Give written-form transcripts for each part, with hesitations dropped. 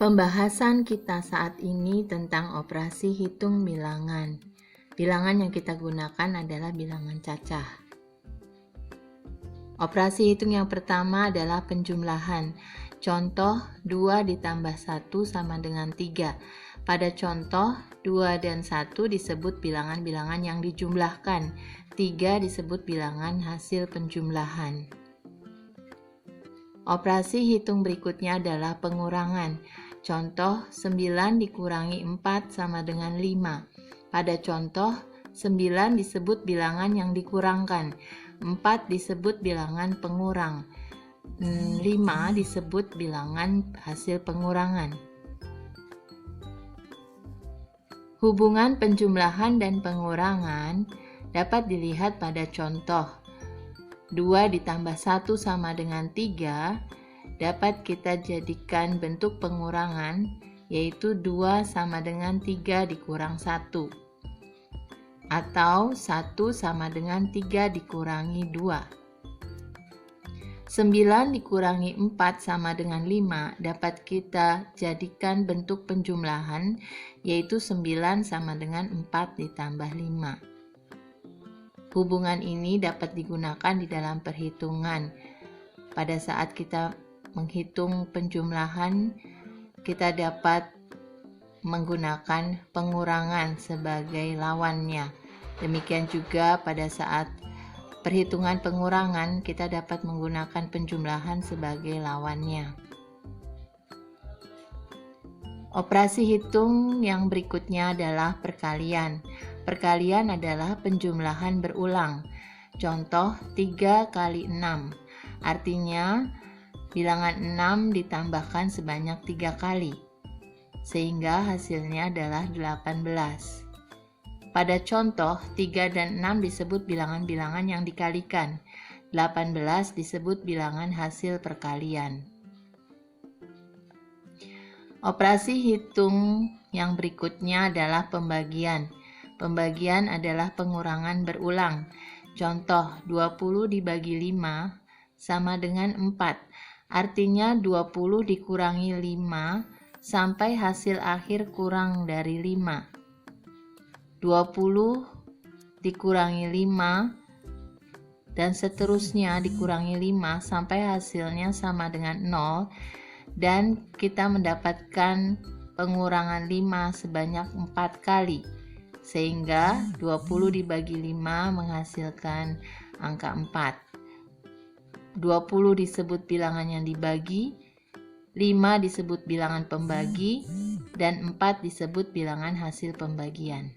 Pembahasan kita saat ini tentang operasi hitung bilangan. Bilangan yang kita gunakan adalah bilangan cacah. Operasi hitung yang pertama adalah penjumlahan. Contoh 2 ditambah 1 sama dengan 3. Pada contoh 2 dan 1 disebut bilangan-bilangan yang dijumlahkan. 3 disebut bilangan hasil penjumlahan. Operasi hitung berikutnya adalah pengurangan. Contoh 9 dikurangi 4 sama dengan 5. Pada contoh 9 disebut bilangan yang dikurangkan, 4 disebut bilangan pengurang, 5 disebut bilangan hasil pengurangan. Hubungan penjumlahan dan pengurangan dapat dilihat pada contoh 2 ditambah 1 sama dengan 3 dapat kita jadikan bentuk pengurangan, yaitu 2 sama dengan 3 dikurang 1, atau 1 sama dengan 3 dikurangi 2. 9 dikurangi 4 sama dengan 5 dapat kita jadikan bentuk penjumlahan, yaitu 9 sama dengan 4 ditambah 5. Hubungan ini dapat digunakan di dalam perhitungan. Pada saat kita menghitung penjumlahan, kita dapat menggunakan pengurangan sebagai lawannya. Demikian juga pada saat perhitungan pengurangan, kita dapat menggunakan penjumlahan sebagai lawannya. Operasi hitung yang berikutnya adalah perkalian. Perkalian adalah penjumlahan berulang. Contoh 3 kali 6. Artinya bilangan 6 ditambahkan sebanyak 3 kali, sehingga hasilnya adalah 18. Pada contoh 3 dan 6 disebut bilangan-bilangan yang dikalikan. 18 disebut bilangan hasil perkalian. Operasi hitung yang berikutnya adalah pembagian. Pembagian adalah pengurangan berulang. Contoh 20 dibagi 5 sama dengan 4. Artinya 20 dikurangi 5 sampai hasil akhir kurang dari 5. 20 dikurangi 5 dan seterusnya dikurangi 5 sampai hasilnya sama dengan 0, dan kita mendapatkan pengurangan 5 sebanyak 4 kali, sehingga 20 dibagi 5 menghasilkan angka 4. 20 disebut bilangan yang dibagi, 5 disebut bilangan pembagi, dan 4 disebut bilangan hasil pembagian.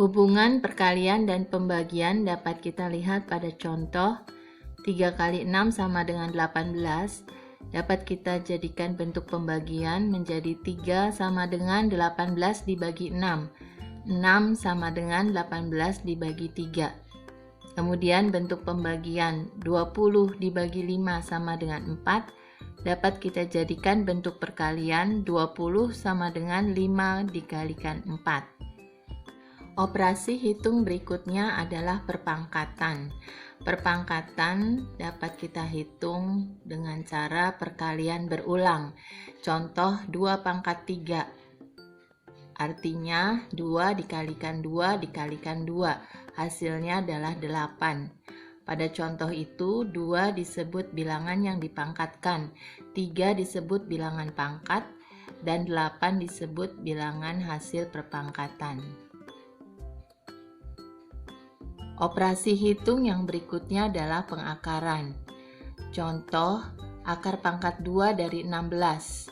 Hubungan perkalian dan pembagian dapat kita lihat pada contoh 3 kali 6 sama dengan 18. Dapat kita jadikan bentuk pembagian menjadi 3 sama dengan 18 dibagi 6. 6 sama dengan 18 dibagi 3. Kemudian bentuk pembagian 20 dibagi 5 sama dengan 4. Dapat kita jadikan bentuk perkalian 20 sama dengan 5 dikalikan 4. Operasi hitung berikutnya adalah perpangkatan. Perpangkatan dapat kita hitung dengan cara perkalian berulang. Contoh 2 pangkat 3. Artinya 2 dikalikan 2 dikalikan 2. Hasilnya adalah 8. Pada contoh itu 2 disebut bilangan yang dipangkatkan, 3 disebut bilangan pangkat, dan 8 disebut bilangan hasil perpangkatan. Operasi hitung yang berikutnya adalah pengakaran. Contoh, akar pangkat 2 dari 16.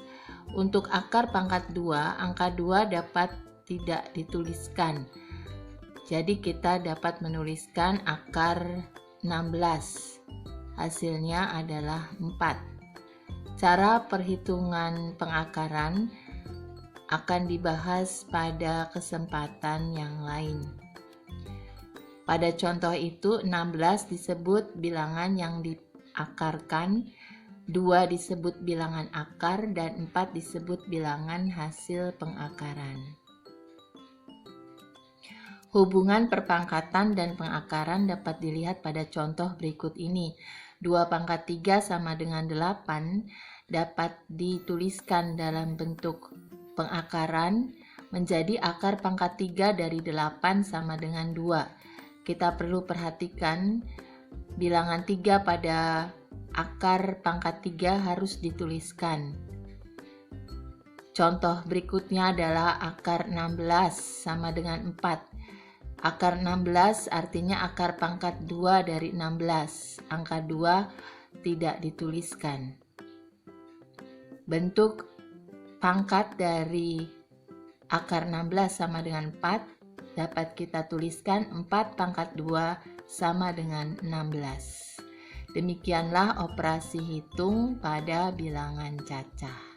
Untuk akar pangkat 2, angka 2 dapat tidak dituliskan. Jadi kita dapat menuliskan akar 16. Hasilnya adalah 4. Cara perhitungan pengakaran akan dibahas pada kesempatan yang lain. Pada contoh itu 16 disebut bilangan yang diakarkan, 2 disebut bilangan akar, dan 4 disebut bilangan hasil pengakaran. Hubungan perpangkatan dan pengakaran dapat dilihat pada contoh berikut ini. 2 pangkat 3 sama dengan 8 dapat dituliskan dalam bentuk pengakaran menjadi akar pangkat 3 dari 8 sama dengan 2. Kita perlu perhatikan bilangan 3 pada akar pangkat 3 harus dituliskan. Contoh berikutnya adalah akar 16 sama dengan 4. Akar 16 artinya akar pangkat 2 dari 16. Angka 2 tidak dituliskan. Bentuk pangkat dari akar 16 sama dengan 4 dapat kita tuliskan 4 pangkat 2 sama dengan 16. Demikianlah operasi hitung pada bilangan cacah.